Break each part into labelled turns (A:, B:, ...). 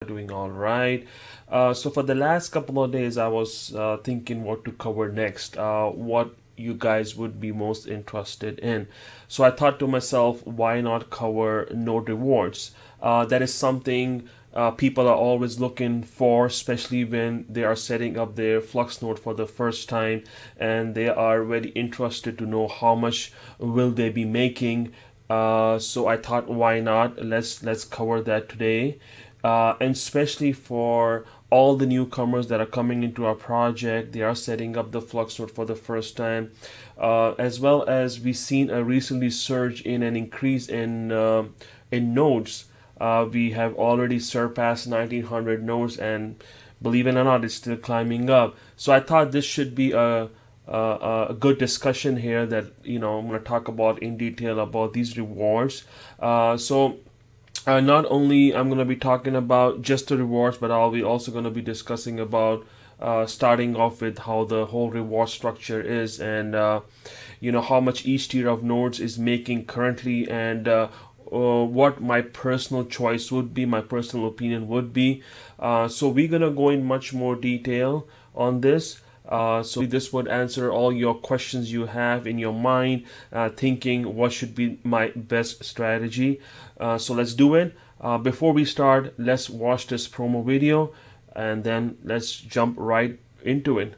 A: Doing all right. So for the last couple of days, I was thinking what to cover next, what you guys would be most interested in. So I thought to myself, why not cover node rewards? That is something people are always looking for, especially when they are setting up their Flux node for the first time, and they are very interested to know how much will they be making. So I thought, why not? Let's cover that today, and especially for all the newcomers that are coming into our project. They are setting up the Flux node for the first time, as well as we've seen a recently surge in an increase in nodes. We have already surpassed 1900 nodes, and believe it or not, it's still climbing up. So I thought this should be a good discussion here that I'm going to talk about in detail about these rewards. Not only I'm going to be talking about just the rewards, but I'll be also going to be discussing about starting off with how the whole reward structure is, and how much each tier of nodes is making currently, and what my personal choice would be, my personal opinion would be. So we're going to go in much more detail on this. So this would answer all your questions you have in your mind, thinking what should be my best strategy. So let's do it. Before we start, let's watch this promo video, and then let's jump right into it.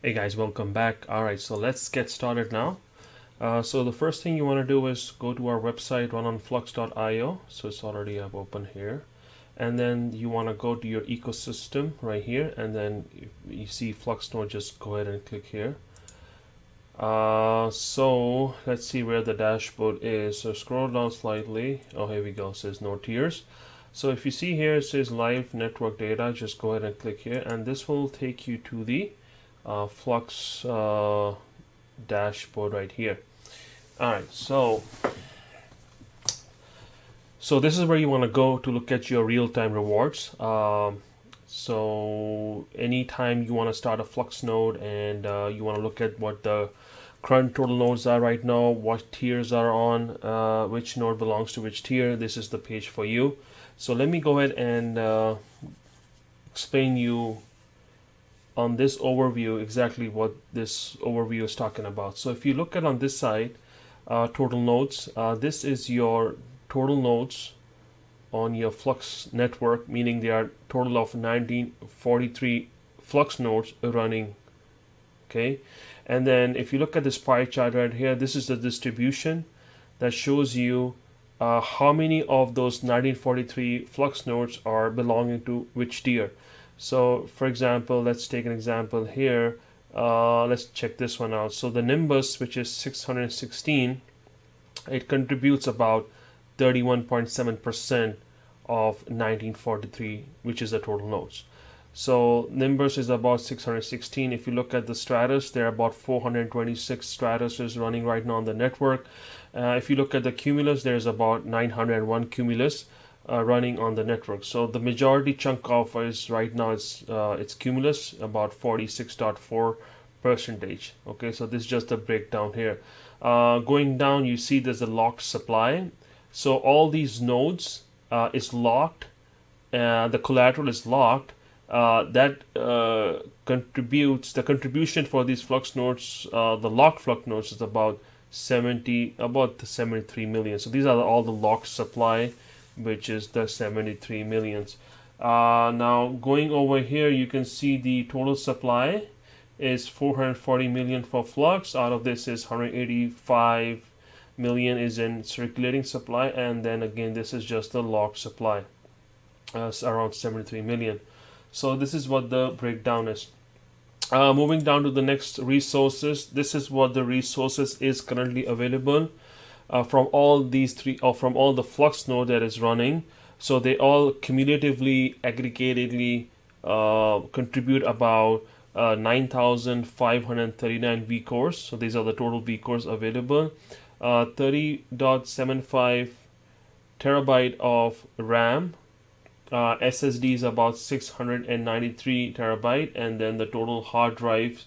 A: Hey guys, welcome back. Alright, so let's get started now. So the first thing you want to do is go to our website, run on flux.io. So it's already up open here. And then you want to go to your ecosystem right here, and then you see FluxNode, just go ahead and click here. So let's see where the dashboard is. So scroll down slightly. Oh, here we go. It says no tiers. So if you see here, it says live network data. Just go ahead and click here, and this will take you to the Flux dashboard right here. Alright, so this is where you want to go to look at your real-time rewards. So anytime you want to start a Flux node, and you want to look at what the current total nodes are right now, what tiers are on, which node belongs to which tier, this is the page for you. So let me go ahead and explain you on this overview exactly what this overview is talking about. So if you look at on this side, total nodes, this is your total nodes on your Flux network, meaning there are total of 1943 Flux nodes running. Okay, and then if you look at this pie chart right here, this is the distribution that shows you how many of those 1943 Flux nodes are belonging to which tier. So for example, let's take an example here. Let's check this one out. So the Nimbus, which is 616, it contributes about 31.7% of 1943, which is the total nodes. So Nimbus is about 616. If you look at the Stratus, there are about 426 Stratuses running right now on the network. If you look at the Cumulus, there's about 901 Cumulus running on the network. So the majority chunk of is right now it's Cumulus, about 46.4%. Okay, so this is just a breakdown here. Going down, you see there's a locked supply. So all these nodes is locked. The collateral is locked. That contributes, the contribution for these Flux nodes, the locked Flux nodes, is about 73 million. So these are all the locked supply which is the 73 millions. Now going over here, you can see the total supply is 440 million for Flux. Out of this is 185 million is in circulating supply, and then again this is just the locked supply, around 73 million. So this is what the breakdown is. Moving down to the next resources, this is what the resources is currently available from all these three, or from all the Flux node that is running. So they all cumulatively, aggregatedly contribute about 9,539 vcores. So these are the total vcores available. 30.75 terabyte of RAM. SSD is about 693 terabyte, and then the total hard drives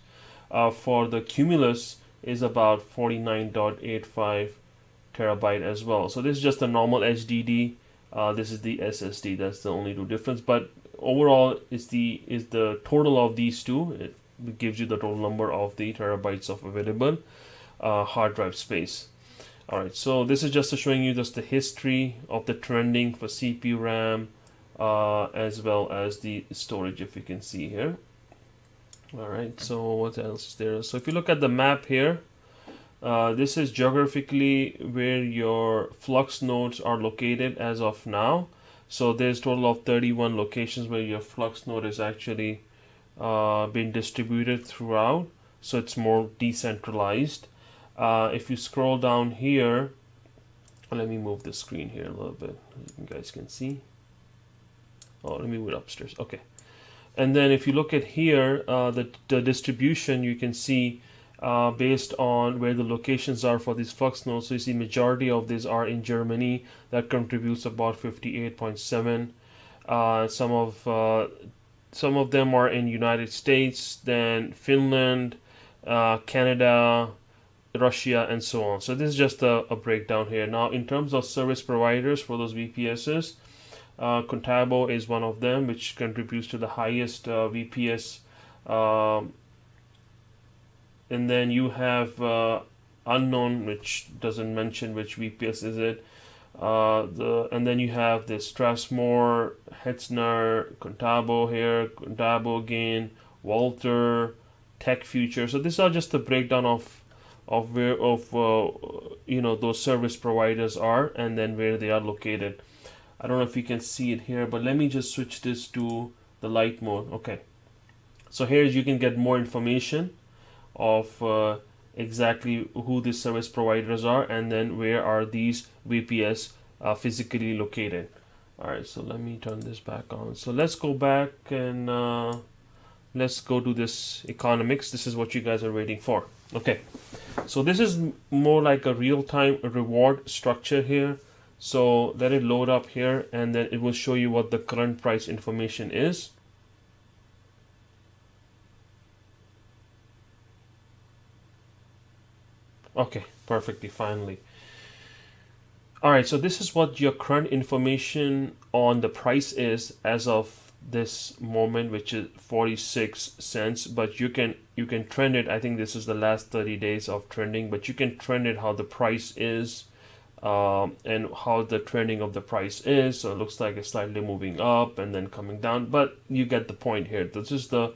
A: for the Cumulus is about 49.85 terabyte as well. So this is just a normal HDD. This is the SSD. That's the only two difference. But overall, is the total of these two. It gives you the total number of the terabytes of available hard drive space. All right. So this is just showing you just the history of the trending for CPU, RAM, as well as the storage, if you can see here. All right. So what else is there? So if you look at the map here. This is geographically where your Flux nodes are located as of now. So there's a total of 31 locations where your Flux node is actually been distributed throughout. So it's more decentralized. If you scroll down here, let me move the screen here a little bit. You guys can see. Oh, let me move it upstairs. Okay. And then if you look at here, the distribution, you can see based on where the locations are for these Flux nodes. So you see majority of these are in Germany. That contributes about 58.7. Some of them are in United States, then Finland, Canada, Russia, and so on. So this is just a breakdown here. Now in terms of service providers for those VPSs, Contabo is one of them, which contributes to the highest VPS. And then you have unknown, which doesn't mention which VPS is it. And then you have this Strassmore, Hetzner, Contabo here, Contabo again, Walter, Tech Future. So these are just a breakdown of where those service providers are, and then where they are located. I don't know if you can see it here, but let me just switch this to the light mode. Okay. So here you can get more information of exactly who these service providers are, and then where are these VPS physically located. Alright, so let me turn this back on. So let's go back and let's go to this economics. This is what you guys are waiting for. Okay, so this is more like a real-time reward structure here. So let it load up here, and then it will show you what the current price information is. Okay, perfectly, finally. Alright, so this is what your current information on the price is as of this moment, which is 46 cents, but you can trend it. I think this is the last 30 days of trending, but you can trend it how the price is and how the trending of the price is. So it looks like it's slightly moving up and then coming down, but you get the point here. This is the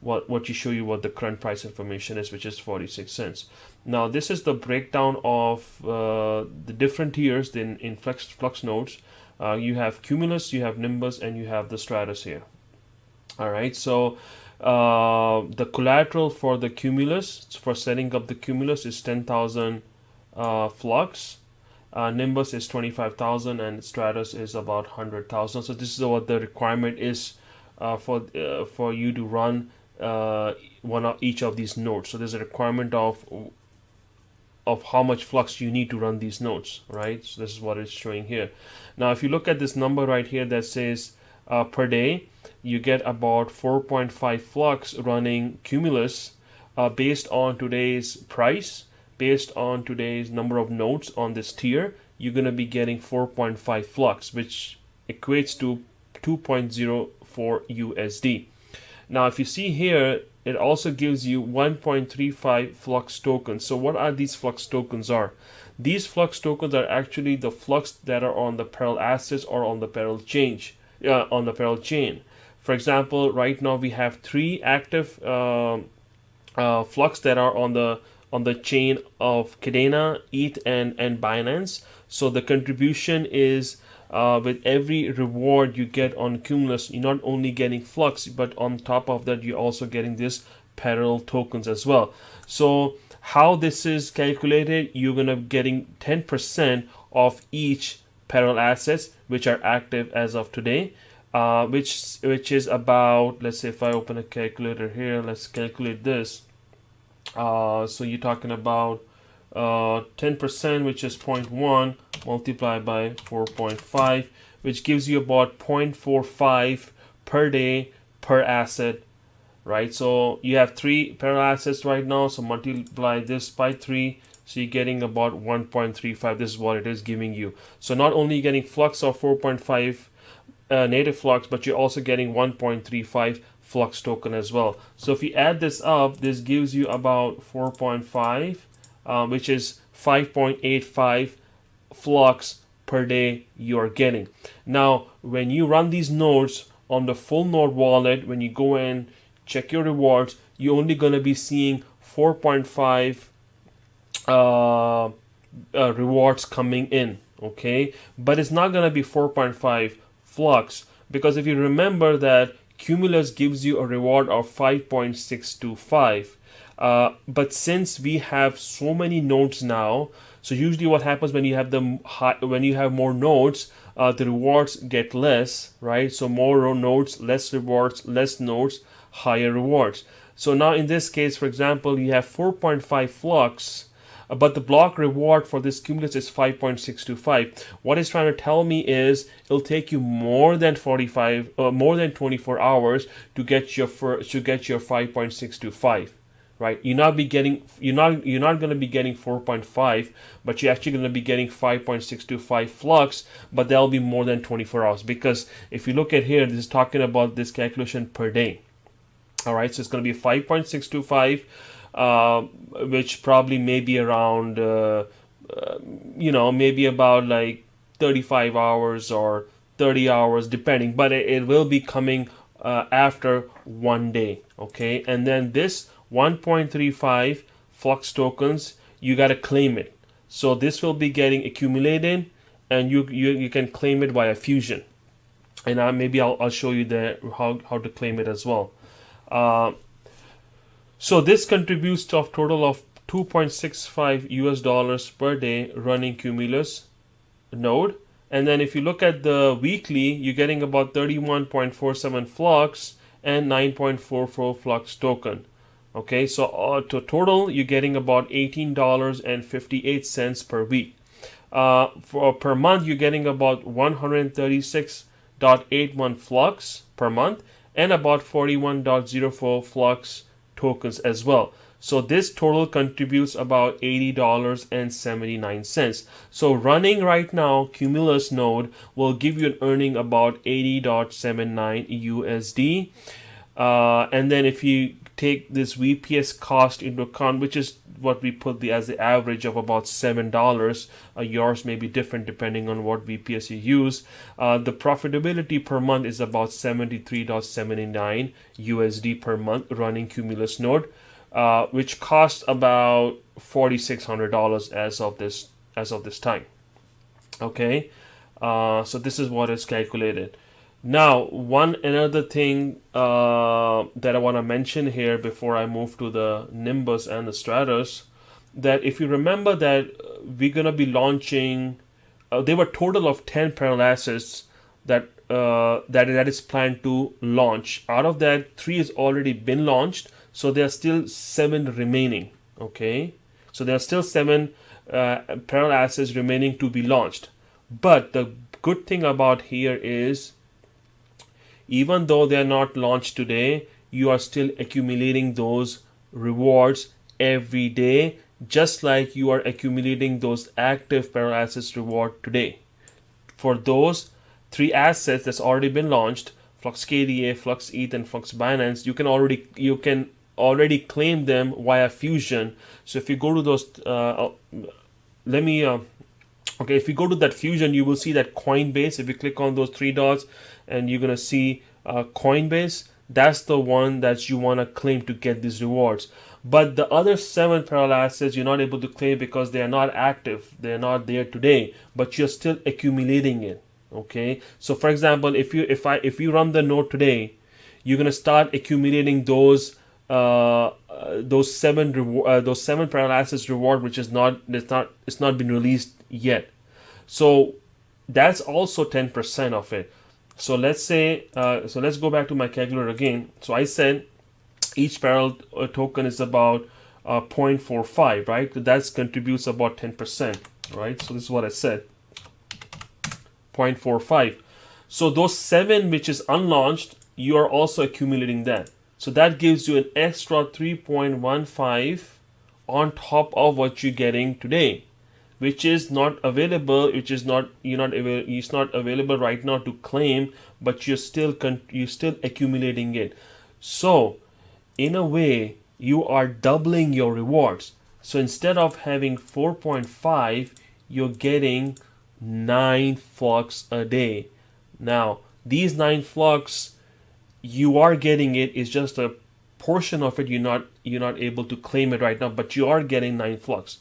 A: what you show you what the current price information is, which is 46 cents. Now this is the breakdown of the different tiers in Flux nodes. You have Cumulus, you have Nimbus, and you have the Stratus here. All right, so the collateral for the Cumulus, for setting up the Cumulus, is 10,000 Flux. Nimbus is 25,000, and Stratus is about 100,000. So this is what the requirement is for you to run one of each of these nodes. So there's a requirement of how much flux you need to run these nodes, right? So this is what it's showing here. Now if you look at this number right here that says per day, you get about 4.5 flux running Cumulus based on today's price, based on today's number of nodes on this tier. You're going to be getting 4.5 flux, which equates to 2.04 USD. Now if you see here, it also gives you 1.35 flux tokens. So what are these flux tokens are? these Flux tokens are actually the Flux that are on the parallel assets or on the parallel chain. For example, right now we have 3 active Flux that are on the chain of KDA, ETH, and Binance. So the contribution is with every reward you get on Cumulus, you're not only getting Flux, but on top of that, you're also getting this parallel tokens as well. So how this is calculated, you're gonna getting 10% of each parallel assets which are active as of today, which is about, let's say if I open a calculator here, let's calculate this. So you're talking about 10%, which is 0.1 multiplied by 4.5, which gives you about 0.45 per day per asset, right? So you have 3 parallel assets right now, so multiply this by 3, so you're getting about 1.35. This is what it is giving you. So not only you're getting Flux of 4.5 native Flux, but you're also getting 1.35 Flux token as well. So if you add this up, this gives you about 4.5, which is 5.85 Flux per day you're getting. Now, when you run these nodes on the full node wallet, when you go and check your rewards, you're only going to be seeing 4.5 rewards coming in, okay? But it's not going to be 4.5 Flux, because if you remember that Cumulus gives you a reward of 5.625. But since we have so many nodes now, so usually what happens when you have when you have more nodes, the rewards get less, right? So more nodes, less rewards, less nodes, higher rewards. So now in this case, for example, you have 4.5 Flux, but the block reward for this Cumulus is 5.625. What it's trying to tell me is it'll take you more than 24 hours to get your 5.625. Right, you're not going to be getting 4.5, but you're actually going to be getting 5.625 Flux, but that'll be more than 24 hours, because if you look at here, this is talking about this calculation per day. All right, so it's going to be 5.625, which probably may be around maybe about like 35 hours or 30 hours depending, but it will be coming after 1 day. Okay, and then this 1.35 Flux tokens, you got to claim it. So this will be getting accumulated, and you can claim it via Fusion. And maybe I'll show you how to claim it as well. So this contributes to a total of $2.65 per day running Cumulus node. And then if you look at the weekly, you're getting about 31.47 Flux and 9.44 Flux token. Okay, so to total, you're getting about $18.58 per week. Per month, you're getting about 136.81 Flux per month and about 41.04 Flux tokens as well. So this total contributes about $80.79. So running right now, Cumulus node will give you an earning about 80.79 USD. And then if you take this VPS cost into account, which is what we put as the average of about $7. Yours may be different depending on what VPS you use. The profitability per month is about 73.79 USD per month running Cumulus node, which costs about $4,600 as of this time. Okay, so this is what is calculated. Now, another thing that I want to mention here before I move to the Nimbus and the Stratus, that if you remember that we're going to be launching, there were a total of 10 parallel assets that is planned to launch. Out of that, 3 has already been launched, so there are still 7 remaining. Okay, so there are still 7 parallel assets remaining to be launched. But the good thing about here is, even though they are not launched today, you are still accumulating those rewards every day, just like you are accumulating those active parallel assets reward today. For those 3 assets that's already been launched, Flux KDA, Flux ETH, and Flux Binance, you can already claim them via Fusion. So if you go to those let me okay, if you go to that fusion, you will see that Coinbase. If you click on those three dots, and you're gonna see Coinbase, that's the one that you want to claim to get these rewards. But the other 7 parallel assets you're not able to claim because they are not active, they're not there today, but you're still accumulating it. Okay, so for example, if you run the node today, you're gonna start accumulating those 7 parallel assets reward, which is not been released yet. So that's also 10% of it. So let's say so let's go back to my calculator again. So I said each parallel token is about 0.45, right? That contributes about 10%, right? So this is what I said, 0.45. So those 7 which is unlaunched, you are also accumulating that. So that gives you an extra 3.15 on top of what you're getting today, which is not available, it's not available right now to claim, but you're still accumulating it. So in a way, you are doubling your rewards. So instead of having 4.5, you're getting 9 flux a day. Now these 9 flux, you are getting it, is just a portion of it. You're not able to claim it right now, but you are getting 9 flux.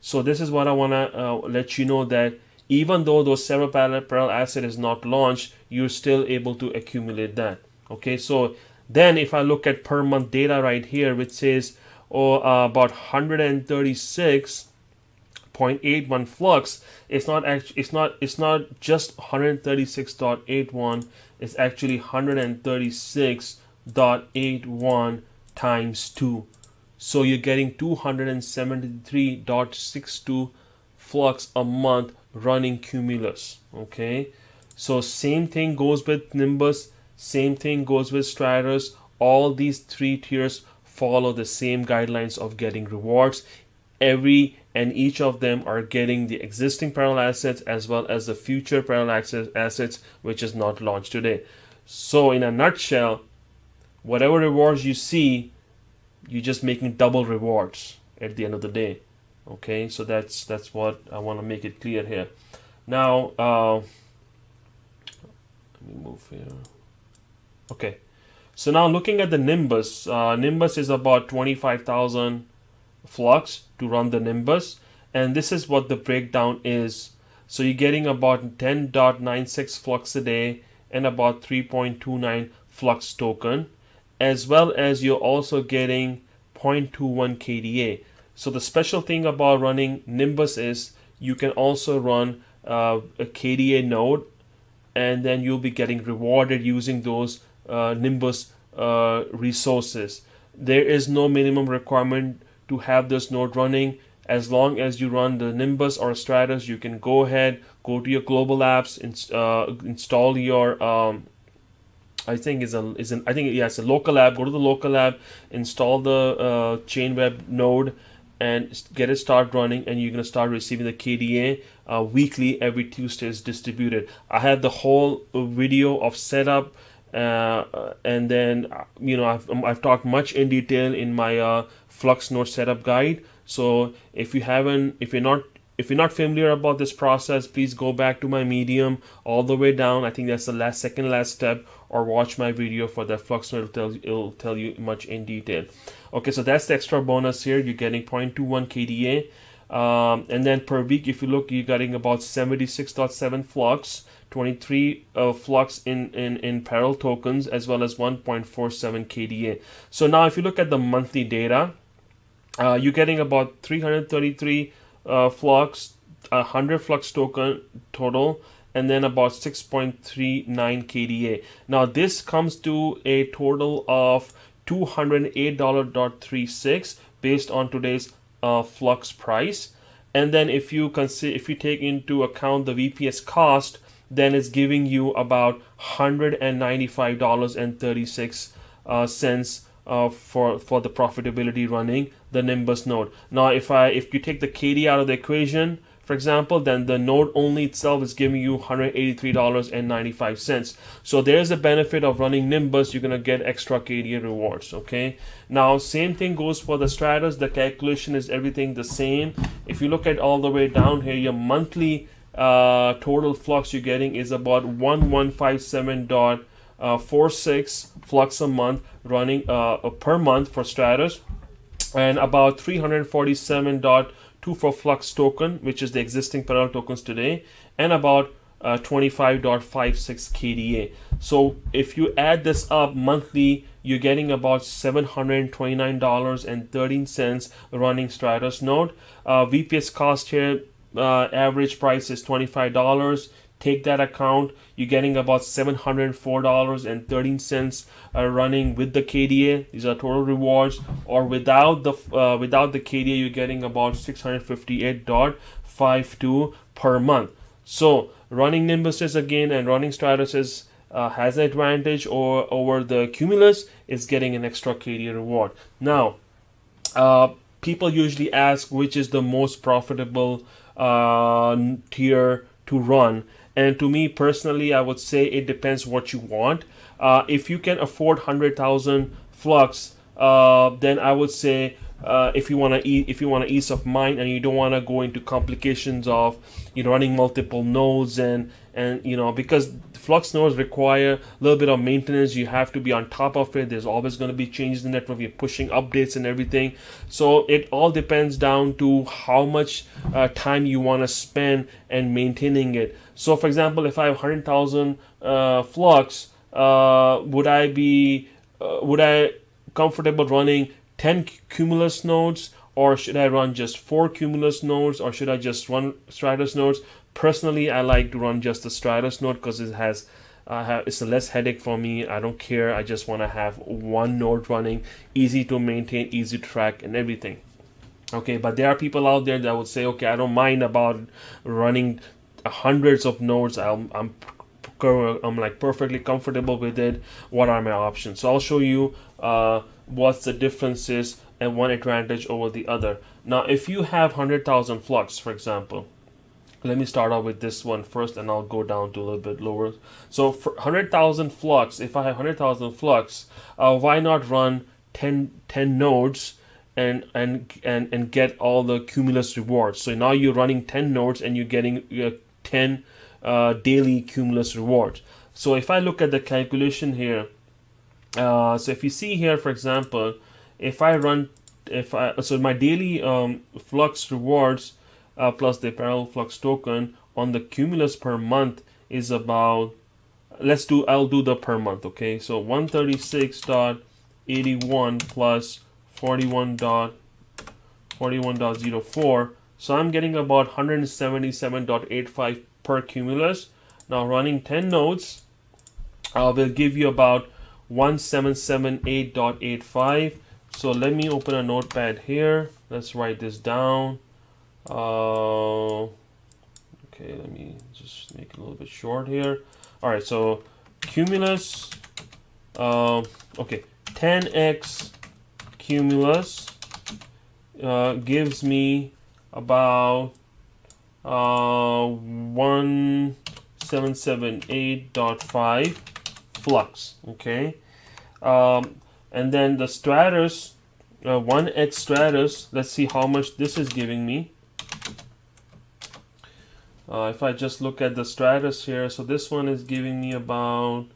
A: So this is what I want to let you know, that even though those 7 parallel asset is not launched, you're still able to accumulate that. Okay, so then if I look at per month data right here, which says about 136.81 flux, it's not just 136.81, it's actually 136.81 times 2. So you're getting 273.62 flux a month running Cumulus. Okay, so same thing goes with Nimbus, same thing goes with Stratus. All these 3 tiers follow the same guidelines of getting rewards. Every and each of them are getting the existing parallel assets as well as the future parallel assets which is not launched today. So in a nutshell, whatever rewards you see, you're just making double rewards at the end of the day. Okay, so that's what I want to make it clear here. Now let me move here. Okay, so now looking at the Nimbus, Nimbus is about 25,000 flux to run the Nimbus, and this is what the breakdown is. So you're getting about 10.96 flux a day and about 3.29 flux token, as well as you're also getting 0.21 KDA. So the special thing about running Nimbus is you can also run a KDA node, and then you'll be getting rewarded using those Nimbus resources. There is no minimum requirement to have this node running. As long as you run the Nimbus or Stratus, you can go ahead, go to your global apps, install your it's a local app. Go to the local app, install the Chainweb node, and get it start running, and you're going to start receiving the KDA weekly. Every Tuesday is distributed. I have the whole video of setup, and then I've talked much in detail in my Flux Node setup guide. So if you're not familiar about this process, please go back to my Medium all the way down. I think that's the second last step, or watch my video for that Flux Node. It'll tell you much in detail. Okay, so that's the extra bonus here. You're getting 0.21 KDA, and then per week, if you look, you're getting about 76.7 flux, 23 flux in parallel tokens, as well as 1.47 KDA. So now if you look at the monthly data, you're getting about 333 flux, 100 flux token total, and then about 6.39 KDA. Now this comes to a total of $208.36 based on today's flux price. And then if you take into account the VPS cost, then it's giving you about $195.36 for the profitability running the Nimbus node. Now if you take the KD out of the equation, for example, then the node only itself is giving you $183.95. So there's a benefit of running Nimbus. You're gonna get extra KDA rewards. Okay. Now same thing goes for the Stratus. The calculation is everything the same. If you look at all the way down here, your monthly total flux you're getting is about 1157.46 flux a month running per month for Stratus, and about 347.2 for Flux token, which is the existing parallel tokens today, and about 25.56 KDA. So if you add this up monthly, you're getting about $729.13 running Stratus node. VPS cost here, average price is $25. Take that account, you're getting about $704.13 running with the KDA. These are total rewards. Or without the KDA, you're getting about $658.52 per month. So running Nimbus is again and running Stratus is has an advantage over the Cumulus. Is getting an extra KDA reward. Now, people usually ask which is the most profitable tier to run. And to me personally, I would say it depends what you want. If you can afford 100,000 flux, then I would say if you want ease of mind and you don't want to go into complications of running multiple nodes and because Flux nodes require a little bit of maintenance. You have to be on top of it. There's always going to be changes in the network. You're pushing updates and everything. So it all depends down to how much time you want to spend and maintaining it. So for example, if I have 100,000 flux, would I comfortable running 10 Cumulus nodes, or should I run just 4 Cumulus nodes, or should I just run Stratus nodes? Personally, I like to run just the Stratus node because it has it's a less headache for me. I don't care. I just want to have one node running, easy to maintain, easy to track, and everything. Okay, but there are people out there that would say, okay, I don't mind about running hundreds of nodes. I'm like perfectly comfortable with it. What are my options? So I'll show you what's the differences and one advantage over the other. Now, if you have 100,000 flux, for example, let me start off with this one first, and I'll go down to a little bit lower. So for 100,000 flux, if I have 100,000 flux, why not run 10 nodes and get all the Cumulus rewards? So now you're running 10 nodes and you're getting 10 daily Cumulus rewards. So if I look at the calculation here, so if you see here, for example, so my daily flux rewards plus the parallel flux token on the Cumulus per month is about, I'll do the per month, okay? So 136.81 plus 41.04. So I'm getting about 177.85 per Cumulus. Now running 10 nodes will give you about 1778.85. So let me open a notepad here. Let's write this down. Okay, let me just make it a little bit short here. All right, so Cumulus, okay, 10x Cumulus gives me about 1778.5 flux, okay? And then the Stratus, 1x Stratus, let's see how much this is giving me. If I just look at the Stratus here, so this one is giving me about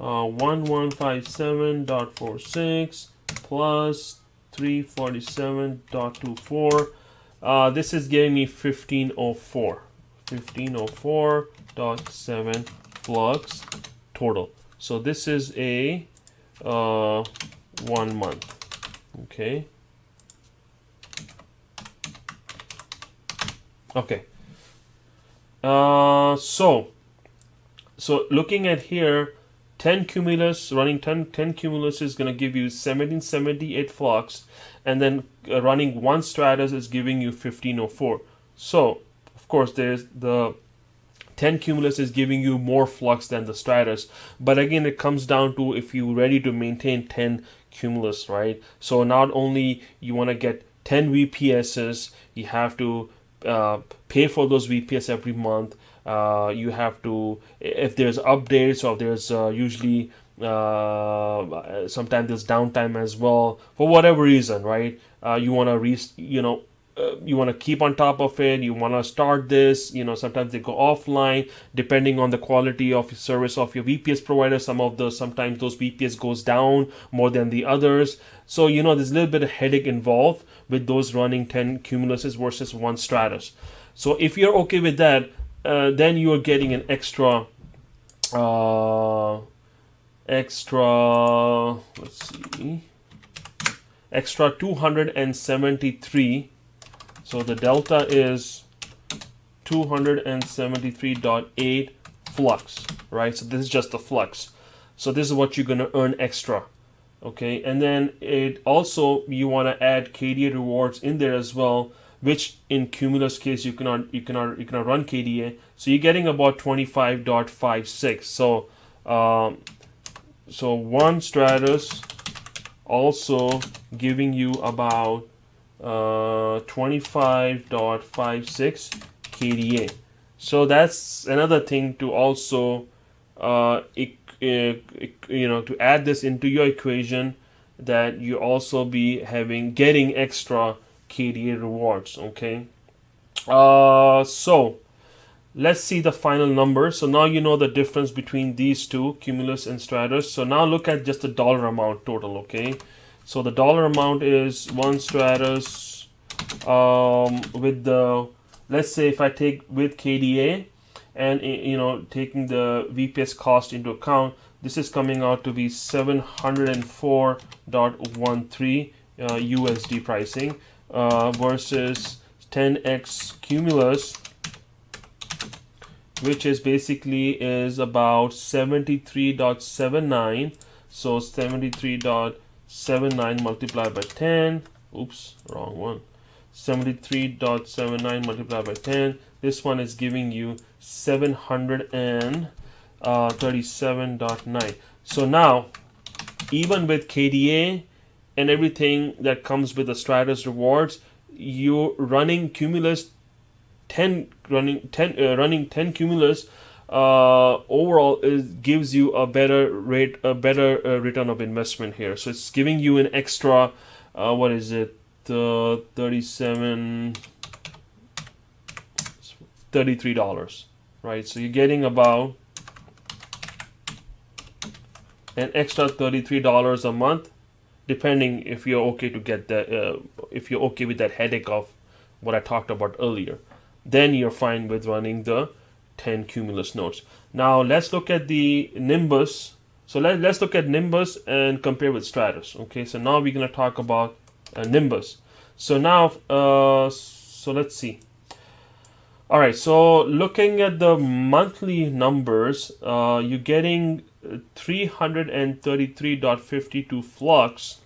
A: 1157.46 plus 347.24. This is giving me 1504.7 flux total. So this is a 1 month. Okay. Okay. So looking at here, 10 Cumulus, running 10 Cumulus is going to give you 1778 flux, and then running 1 Stratus is giving you 1504. So, of course, there's the 10 Cumulus is giving you more flux than the Stratus, but again, it comes down to if you're ready to maintain 10 Cumulus, right? So not only you want to get 10 VPSs, you have to pay for those VPS every month. You have to, if there's updates, or there's usually sometimes there's downtime as well for whatever reason, right? You want to you want to keep on top of it. You want to start this. Sometimes they go offline depending on the quality of service of your VPS provider. Sometimes those VPS goes down more than the others. So there's a little bit of headache involved with those running 10 Cumuluses versus 1 Stratus. So if you're okay with that, then you are getting an extra extra 273. So the delta is 273.8 Flux, right? So this is just the Flux. So this is what you're going to earn extra. Okay, and then it also, you want to add KDA rewards in there as well, which in Cumulus case you cannot run KDA. So you're getting about 25.56. So 1 Stratus also giving you about 25.56 KDA. So that's another thing to also to add this into your equation, that you also be getting extra KDA rewards. Okay, so let's see the final number. So now you know the difference between these two, Cumulus and Stratus. So now look at just the dollar amount total. Okay, so the dollar amount is 1 Stratus with the, let's say if I take with KDA and taking the VPS cost into account, this is coming out to be 704.13 USD pricing versus 10x Cumulus, which is basically is about 73.79. So 73.79 multiplied by 10. Oops, wrong one. 73.79 multiplied by 10. This one is giving you 737.9. So now, even with KDA and everything that comes with the Stratus rewards, you're running Cumulus 10 Cumulus overall gives you a better rate, a better return of investment here. So it's giving you an extra $33, right? So you're getting about an extra $33 a month, depending if you're okay to get that, if you're okay with that headache of what I talked about earlier. Then you're fine with running the 10 Cumulus nodes. Now let's look at the Nimbus. So let's look at Nimbus and compare with Stratus. Okay, so now we're going to talk about Nimbus. So now, so let's see. All right, so looking at the monthly numbers, you're getting 333.52 Flux.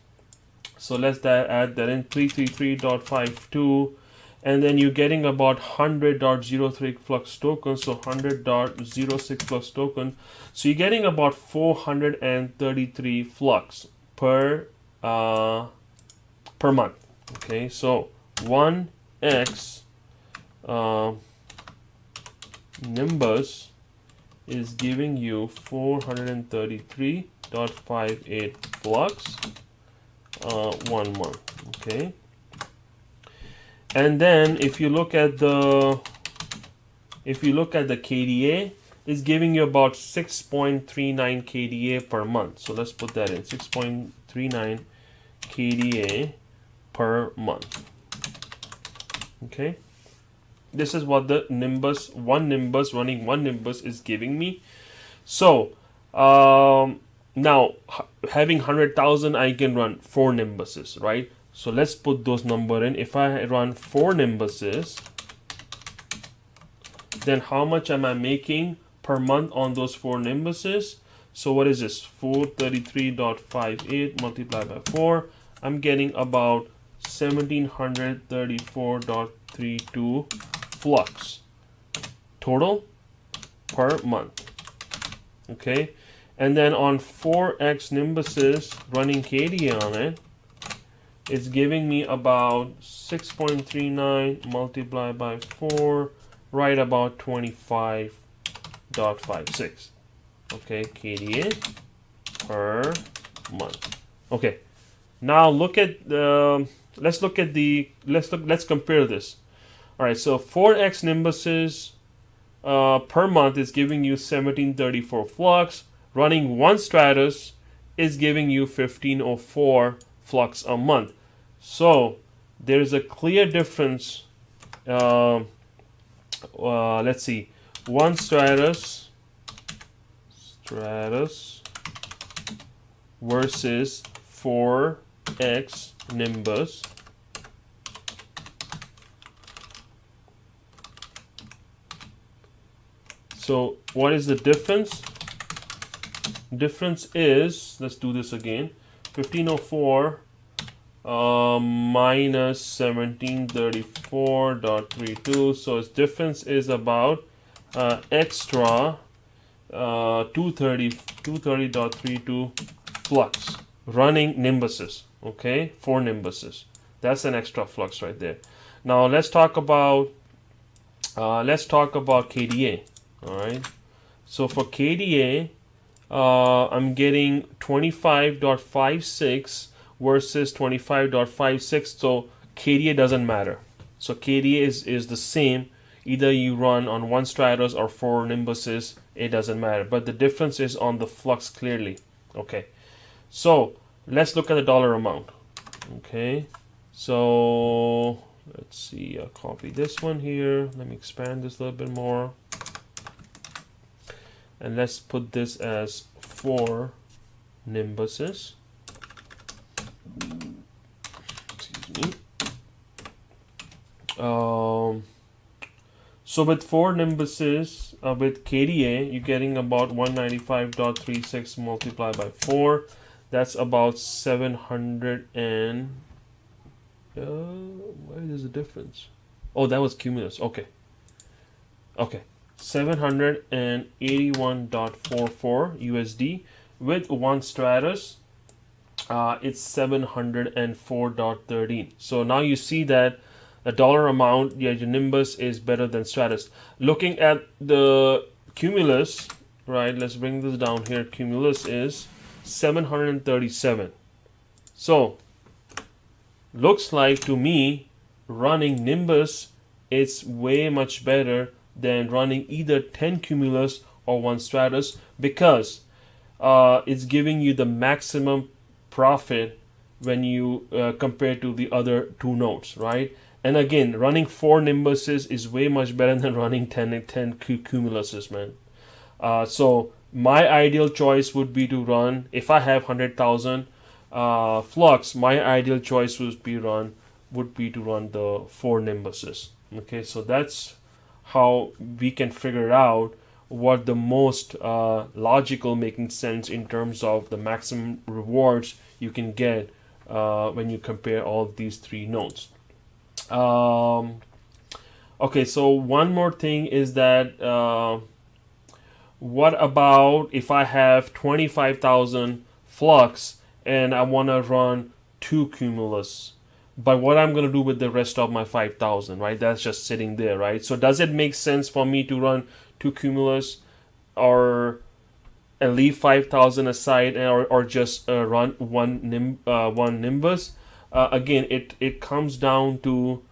A: So let's add that in, 333.52, and then you're getting about 100.03 Flux tokens, so 100.06 Flux token. So you're getting about 433 Flux per month. Okay, so 1x Nimbus is giving you 433.58 Flux 1 month. Okay, and then if you look at the KDA, it's giving you about 6.39 KDA per month. So let's put that in, 6.39 KDA per month. Okay, this is what the Nimbus, running one Nimbus is giving me. So now having 100,000, I can run 4 Nimbuses, right? So let's put those number in. If I run 4 Nimbuses, then how much am I making per month on those 4 Nimbuses? So what is this? 433.58 multiplied by 4. I'm getting about 1734.32 Flux total per month. Okay, and then on 4x Nimbuses running KDA on it, it's giving me about 6.39 multiplied by 4, right about 25.56. Okay, KDA per month. Okay, now look at the let's compare this. All right, so 4x Nimbuses per month is giving you 1734 Flux. Running one Stratus is giving you 1504 Flux a month. So there's a clear difference. Let's see, one Stratus versus 4x Nimbus. So what is the difference? Difference is, let's do this again, 1504 minus 1734.32. So its difference is about extra 230.32 flux running Nimbuses. Okay, 4 Nimbuses. That's an extra flux right there. Now let's talk about KDA. All right. So for KDA, I'm getting 25.56 versus 25.56. So KDA doesn't matter. So KDA is the same. Either you run on one Stratus or 4 Nimbuses, it doesn't matter. But the difference is on the flux clearly. Okay. So let's look at the dollar amount. Okay. So let's see. I'll copy this one here. Let me expand this a little bit more. And let's put this as 4 Nimbuses. Excuse me. So with 4 Nimbuses, with KDA, you're getting about 195.36 multiplied by 4. That's about 700 and... why is the difference? Oh, that was Cumulus. Okay. Okay. 781.44 USD. With one Stratus, it's 704.13. So now you see that the dollar amount, yeah, your Nimbus is better than Stratus. Looking at the Cumulus, right? Let's bring this down here. Cumulus is 737. So looks like to me running Nimbus, it's way much better than running either 10 Cumulus or 1 Stratus, because it's giving you the maximum profit when you compare to the other 2 nodes, right? And again, running 4 Nimbuses is way much better than running 10 Cumuluses, man. So my ideal choice would be to run, if I have 100,000 Flux, my ideal choice would be to run the 4 Nimbuses. Okay, so that's how we can figure out what the most logical making sense in terms of the maximum rewards you can get when you compare all of these 3 nodes. Okay, so one more thing is that what about if I have 25,000 Flux and I want to run 2 Cumulus? But what I'm going to do with the rest of my 5,000, right? That's just sitting there, right? So does it make sense for me to run 2 Cumulus or leave 5,000 aside, or just run one Nimbus? Again, it comes down to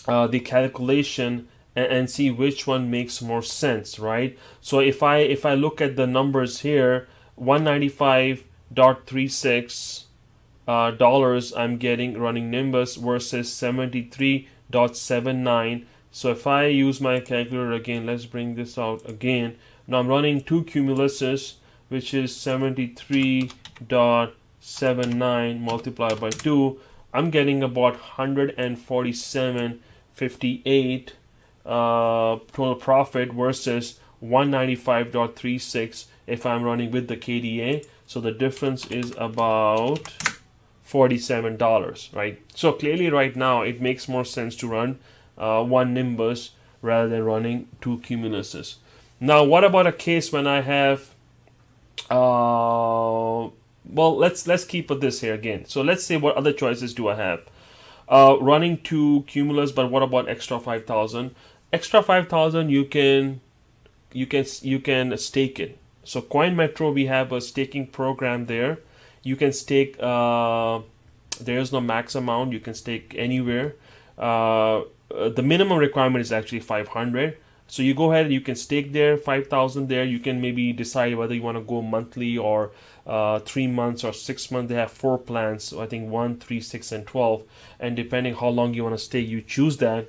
A: the calculation and see which one makes more sense, right? So if I look at the numbers here, 195.36 dollars I'm getting running Nimbus versus 73.79. So if I use my calculator again, let's bring this out again. Now I'm running 2 Cumuluses, which is 73.79 multiplied by 2. I'm getting about 147.58 total profit versus 195.36 if I'm running with the KDA. So the difference is about $47, right? So clearly right now it makes more sense to run 1 Nimbus rather than running 2 Cumuluses. Now what about a case when I have well, let's keep with this here again. So let's say, what other choices do I have? Running to Cumulus, but what about extra 5,000? Extra 5,000, you can stake it. So Coin Metro, we have a staking program there. You can stake. There is no max amount. You can stake anywhere. The minimum requirement is actually 500. So you go ahead and you can stake there, 5,000 there. You can maybe decide whether you want to go monthly or 3 months or 6 months. They have 4 plans. So I think 1, 3, 6, and 12. And depending how long you want to stake, you choose that.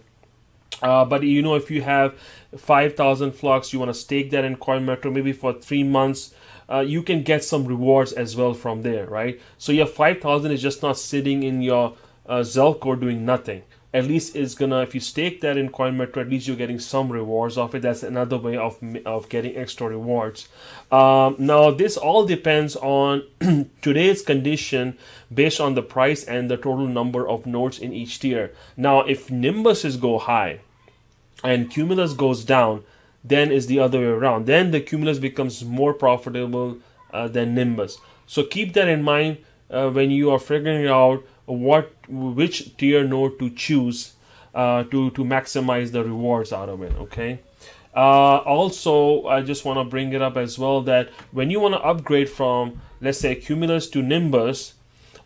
A: But if you have 5,000 Flux, you want to stake that in Coin Metro maybe for 3 months. You can get some rewards as well from there, right? So your 5,000 is just not sitting in your Zelcore doing nothing. At least it's gonna, if you stake that in Coin Metro, at least you're getting some rewards of it. That's another way of getting extra rewards. Now this all depends on today's condition based on the price and the total number of nodes in each tier. Now if Nimbuses go high and Cumulus goes down, then is the other way around. Then the Cumulus becomes more profitable than Nimbus. So keep that in mind when you are figuring out which tier node to choose to maximize the rewards out of it. Okay. Also, I just want to bring it up as well that when you want to upgrade from, let's say, Cumulus to Nimbus,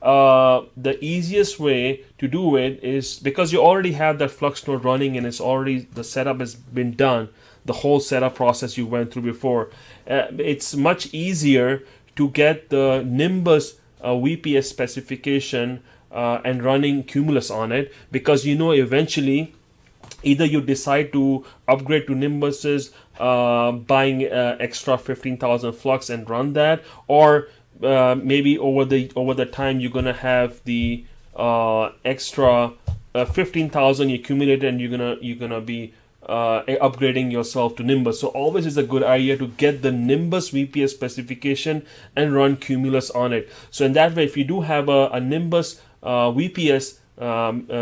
A: the easiest way to do it is, because you already have that Flux node running and the setup has been done, the whole setup process you went through before. It's much easier to get the Nimbus VPS specification and running Cumulus on it, because eventually either you decide to upgrade to Nimbuses, buying extra 15,000 Flux and run that, or maybe over the time you're gonna have the extra 15,000 accumulated, and you're gonna be upgrading yourself to Nimbus. So always is a good idea to get the Nimbus VPS specification and run Cumulus on it. So in that way, if you do have a Nimbus VPS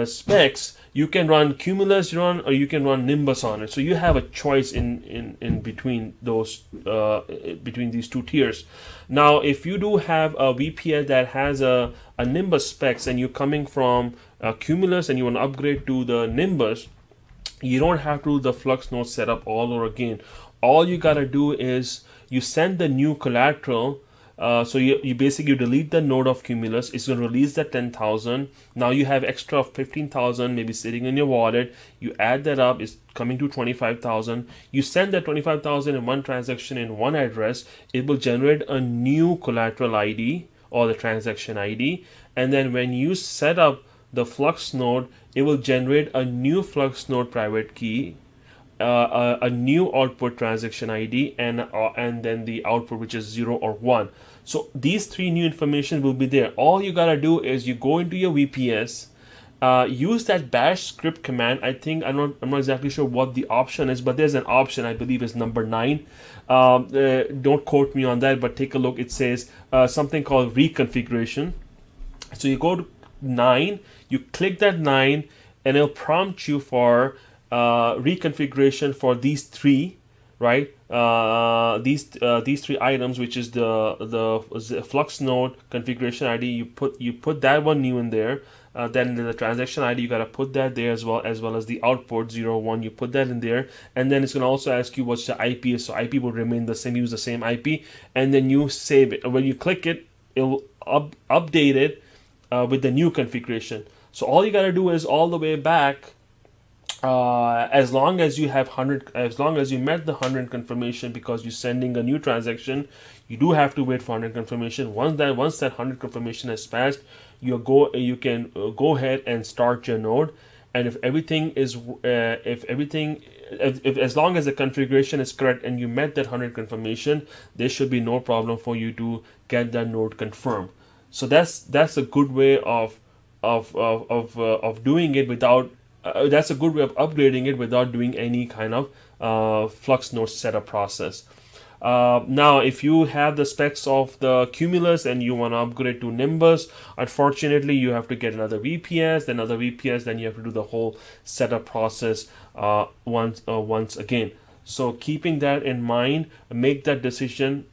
A: specs, you can run Cumulus or you can run Nimbus on it. So you have a choice in between those between these two tiers. Now, if you do have a VPS that has a Nimbus specs and you're coming from Cumulus and you want to upgrade to the Nimbus, you don't have to do the Flux node setup all over again. All you gotta do is you send the new collateral. So you basically delete the node of Cumulus. It's going to release that 10,000. Now you have extra 15,000 maybe sitting in your wallet. You add that up, it's coming to 25,000. You send that 25,000 in one transaction in one address. It will generate a new collateral ID or the transaction ID. And then when you set up the Flux node, it will generate a new Flux node private key, a new output transaction ID, and then the output, which is 0 or 1. So these three new information will be there. All you gotta do is you go into your VPS, use that bash script command. I'm not exactly sure what the option is, but there's an option, I believe is number 9. Don't quote me on that, but take a look. It says something called reconfiguration. So you go to 9, you click that 9, and it'll prompt you for reconfiguration for these three, right? These three items, which is the Flux node configuration ID. You put that one new in there. Then the transaction ID, you gotta put that there as well as the output 0, 1. You put that in there, and then it's gonna also ask you what's the IP is. So IP will remain the same. Use the same IP, and then you save it. When you click it, it will update it with the new configuration. So all you gotta do is all the way back. As long as you have 100, as long as you met the 100 confirmation, because you're sending a new transaction, you do have to wait for 100 confirmation. Once that 100 confirmation has passed, you can go ahead and start your node. And if everything is if as long as the configuration is correct and you met that 100 confirmation, there should be no problem for you to get that node confirmed. So that's a good way of doing it without. That's a good way of upgrading it without doing any kind of Flux node setup process. Now, if you have the specs of the Cumulus and you want to upgrade to Nimbus, unfortunately, you have to get another VPS, then another VPS, then you have to do the whole setup process once again. So keeping that in mind, make that decision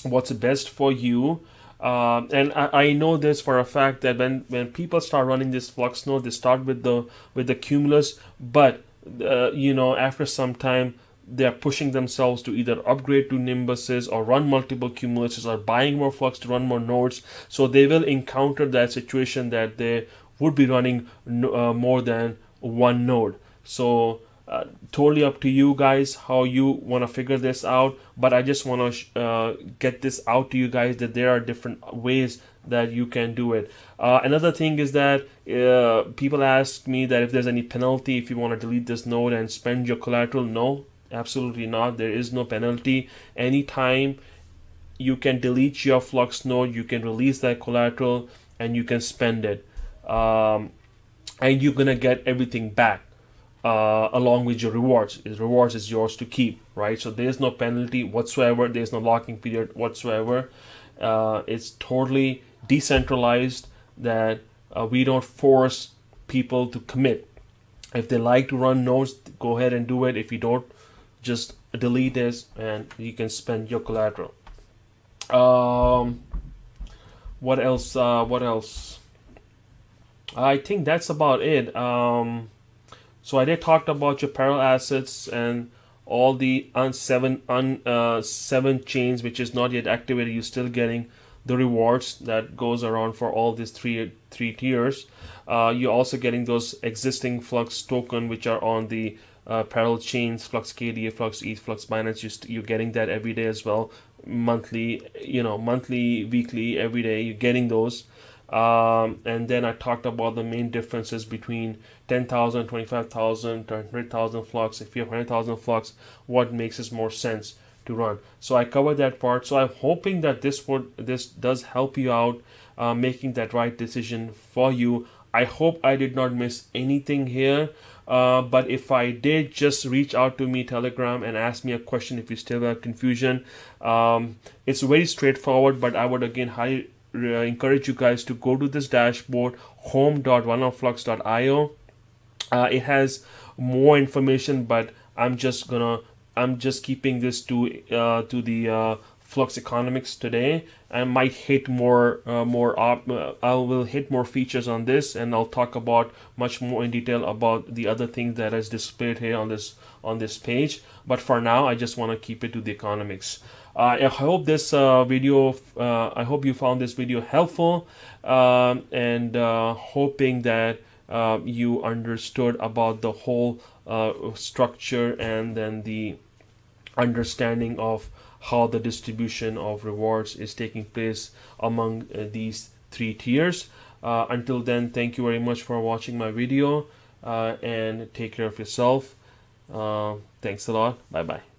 A: what's best for you. And I know this for a fact that when people start running this Flux node, they start with the Cumulus, but after some time they're pushing themselves to either upgrade to Nimbuses or run multiple Cumuluses or buying more Flux to run more nodes. So they will encounter that situation that they would be running more than one node. So totally up to you guys how you want to figure this out, but I just want to get this out to you guys that there are different ways that you can do it. Another thing is that people ask me that if there's any penalty if you want to delete this node and spend your collateral. No, absolutely not. There is no penalty. Anytime you can delete your Flux node, you can release that collateral and you can spend it, and you're gonna get everything back along with your rewards. Rewards is yours to keep, right? So there's no penalty whatsoever. There's no locking period whatsoever. It's totally decentralized, that we don't force people to commit. If they like to run nodes, go ahead and do it. If you don't, just delete this and you can spend your collateral. What else? I think that's about it. So I did talk about your parallel assets and all the seven chains which is not yet activated. You're still getting the rewards that goes around for all these three tiers. You're also getting those existing Flux token which are on the parallel chains, Flux KDA, Flux ETH, Flux Binance. You're getting that every day as well, monthly, weekly, every day. You're getting those. And then I talked about the main differences between 10,000, 25,000, 100,000 Flux. If you have 100,000 Flux, what makes it more sense to run? So I covered that part. So I'm hoping that this does help you out making that right decision for you. I hope I did not miss anything here. But if I did, just reach out to me, Telegram, and ask me a question if you still have confusion. It's very straightforward, but I would again highly encourage you guys to go to this dashboard, home.oneoflux.io. It has more information, but I'm just keeping this to the Flux economics today. I might hit I will hit more features on this, and I'll talk about much more in detail about the other things that is displayed here on this page. But for now, I just want to keep it to the economics. I hope this video. I hope you found this video helpful, and hoping that you understood about the whole structure and then the understanding of how the distribution of rewards is taking place among these three tiers. Until then, thank you very much for watching my video, and take care of yourself. Thanks a lot. Bye bye.